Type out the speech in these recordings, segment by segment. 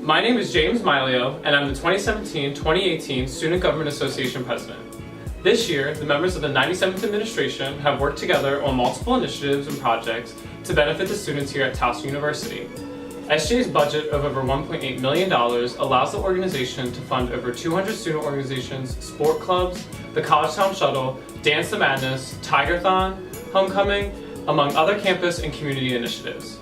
My name is James Mileo, and I'm the 2017-2018 Student Government Association President. This year, the members of the 97th Administration have worked together on multiple initiatives and projects to benefit the students here at Towson University. SGA's budget of over $1.8 million allows the organization to fund over 200 student organizations, sport clubs, the College Town Shuttle, Dance to Madness, Tigerthon, Homecoming, among other campus and community initiatives.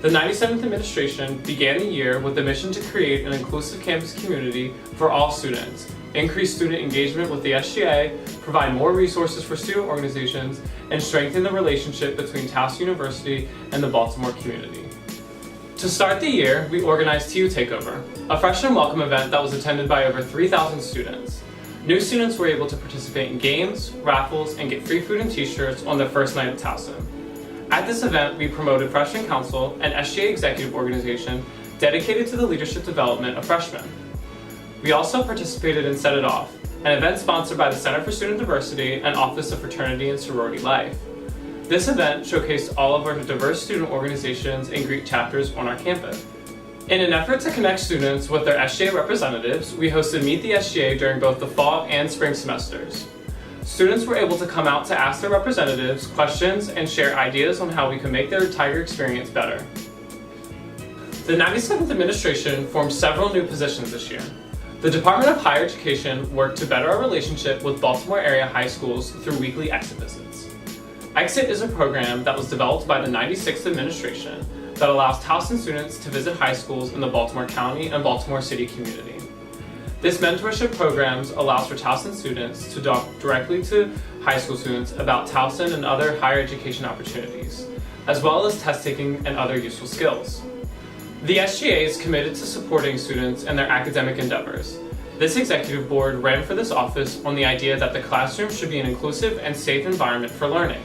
The 97th Administration began the year with the mission to create an inclusive campus community for all students, increase student engagement with the SGA, provide more resources for student organizations, and strengthen the relationship between Towson University and the Baltimore community. To start the year, we organized TU Takeover, a freshman welcome event that was attended by over 3,000 students. New students were able to participate in games, raffles, and get free food and t-shirts on their first night at Towson. At this event, we promoted Freshman Council, an SGA executive organization dedicated to the leadership development of freshmen. We also participated in Set It Off, an event sponsored by the Center for Student Diversity and Office of Fraternity and Sorority Life. This event showcased all of our diverse student organizations and Greek chapters on our campus. In an effort to connect students with their SGA representatives, we hosted Meet the SGA during both the fall and spring semesters. Students were able to come out to ask their representatives questions and share ideas on how we can make their Tiger experience better. The 97th Administration formed several new positions this year. The Department of Higher Education worked to better our relationship with Baltimore area high schools through weekly exit visits. Exit is a program that was developed by the 96th Administration that allows Towson students to visit high schools in the Baltimore County and Baltimore City community. This mentorship program allows for Towson students to talk directly to high school students about Towson and other higher education opportunities, as well as test taking and other useful skills. The SGA is committed to supporting students in their academic endeavors. This executive board ran for this office on the idea that the classroom should be an inclusive and safe environment for learning.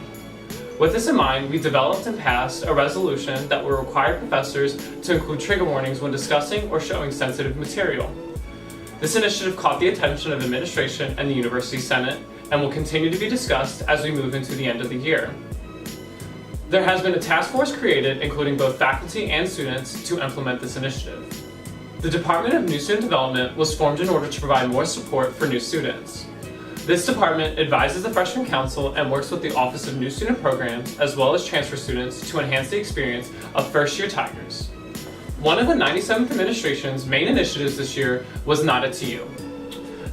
With this in mind, we developed and passed a resolution that will require professors to include trigger warnings when discussing or showing sensitive material. This initiative caught the attention of administration and the University Senate and will continue to be discussed as we move into the end of the year. There has been a task force created, including both faculty and students, to implement this initiative. The Department of New Student Development was formed in order to provide more support for new students. This department advises the Freshman Council and works with the Office of New Student Programs, as well as transfer students, to enhance the experience of first-year Tigers. One of the 97th Administration's main initiatives this year was Not a TU.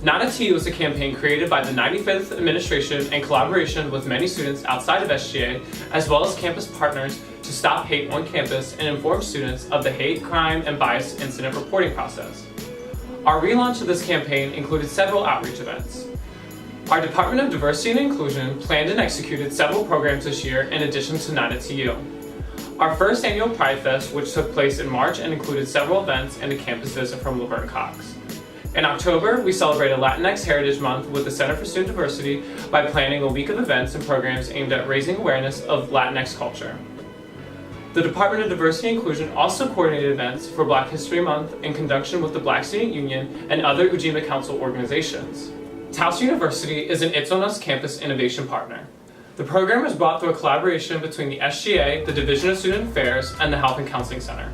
Not a TU is a campaign created by the 95th Administration in collaboration with many students outside of SGA, as well as campus partners, to stop hate on campus and inform students of the hate, crime, and bias incident reporting process. Our relaunch of this campaign included several outreach events. Our Department of Diversity and Inclusion planned and executed several programs this year in addition to Not a TU. Our first annual Pride Fest, which took place in March and included several events and a campus visit from Laverne Cox. In October, we celebrated Latinx Heritage Month with the Center for Student Diversity by planning a week of events and programs aimed at raising awareness of Latinx culture. The Department of Diversity and Inclusion also coordinated events for Black History Month in conjunction with the Black Student Union and other Ujima Council organizations. Towson University is an It's On Us campus innovation partner. The program is brought through a collaboration between the SGA, the Division of Student Affairs, and the Health and Counseling Center.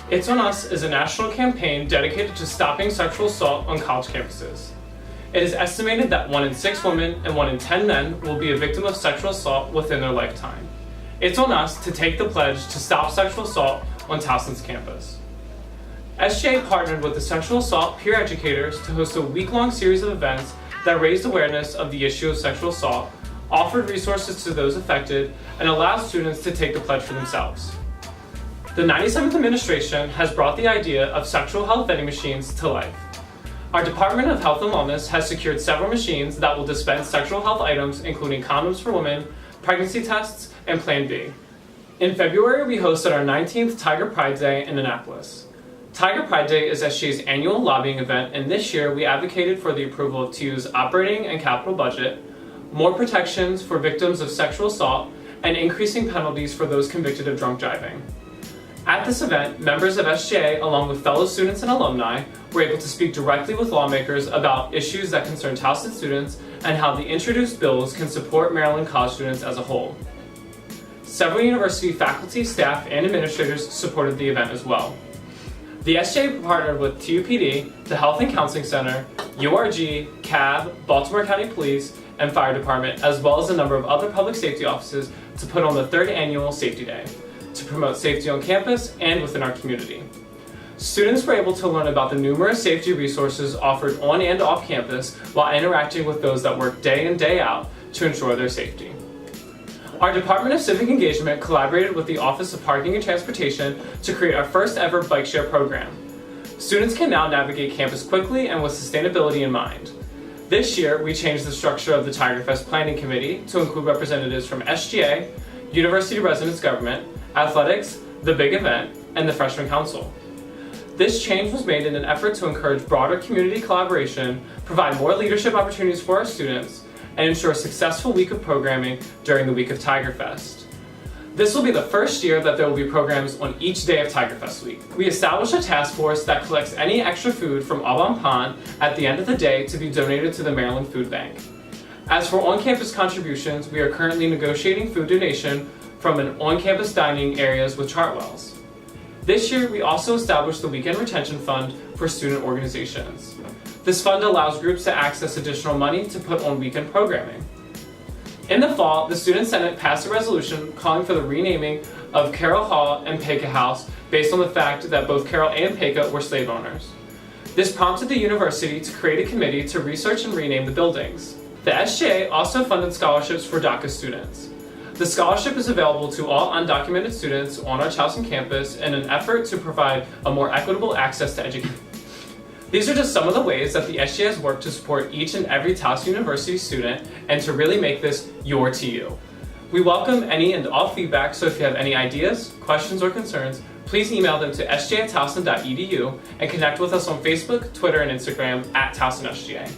It's On Us is a national campaign dedicated to stopping sexual assault on college campuses. It is estimated that 1 in 6 women and 1 in 10 men will be a victim of sexual assault within their lifetime. It's on us to take the pledge to stop sexual assault on Towson's campus. SGA partnered with the sexual assault peer educators to host a week-long series of events that raised awareness of the issue of sexual assault, offered resources to those affected, and allowed students to take the pledge for themselves. The 97th Administration has brought the idea of sexual health vending machines to life. Our Department of Health and Wellness has secured several machines that will dispense sexual health items, including condoms for women, pregnancy tests, and Plan B. In February, we hosted our 19th Tiger Pride Day in Annapolis. Tiger Pride Day is SGA's annual lobbying event, and this year we advocated for the approval of TU's operating and capital budget, more protections for victims of sexual assault, and increasing penalties for those convicted of drunk driving. At this event, members of SGA, along with fellow students and alumni, were able to speak directly with lawmakers about issues that concern Towson students and how the introduced bills can support Maryland college students as a whole. Several university faculty, staff, and administrators supported the event as well. The SGA partnered with TUPD, the Health and Counseling Center, URG, CAB, Baltimore County Police, and Fire Department, as well as a number of other public safety offices to put on the 3rd annual Safety Day to promote safety on campus and within our community. Students were able to learn about the numerous safety resources offered on and off campus while interacting with those that work day in, day out to ensure their safety. Our Department of Civic Engagement collaborated with the Office of Parking and Transportation to create our first ever bike share program. Students can now navigate campus quickly and with sustainability in mind. This year, we changed the structure of the TigerFest Planning Committee to include representatives from SGA, University Residence Government, Athletics, the Big Event, and the Freshman Council. This change was made in an effort to encourage broader community collaboration, provide more leadership opportunities for our students, and ensure a successful week of programming during the week of TigerFest. This will be the first year that there will be programs on each day of TigerFest week. We established a task force that collects any extra food from Aubon Pond at the end of the day to be donated to the Maryland Food Bank. As for on-campus contributions, we are currently negotiating food donation from an on-campus dining areas with Chartwells. This year, we also established the Weekend Retention Fund for student organizations. This fund allows groups to access additional money to put on weekend programming. In the fall, the Student Senate passed a resolution calling for the renaming of Carroll Hall and Pecah House based on the fact that both Carroll and Pecah were slave owners. This prompted the university to create a committee to research and rename the buildings. The SGA also funded scholarships for DACA students. The scholarship is available to all undocumented students on our Towson campus in an effort to provide a more equitable access to education. These are just some of the ways that the SGA has worked to support each and every Towson University student and to really make this your TU. We welcome any and all feedback, so if you have any ideas, questions, or concerns, please email them to sga@towson.edu and connect with us on Facebook, Twitter, and Instagram @TowsonSGA.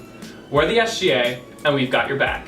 We're the SGA, and we've got your back.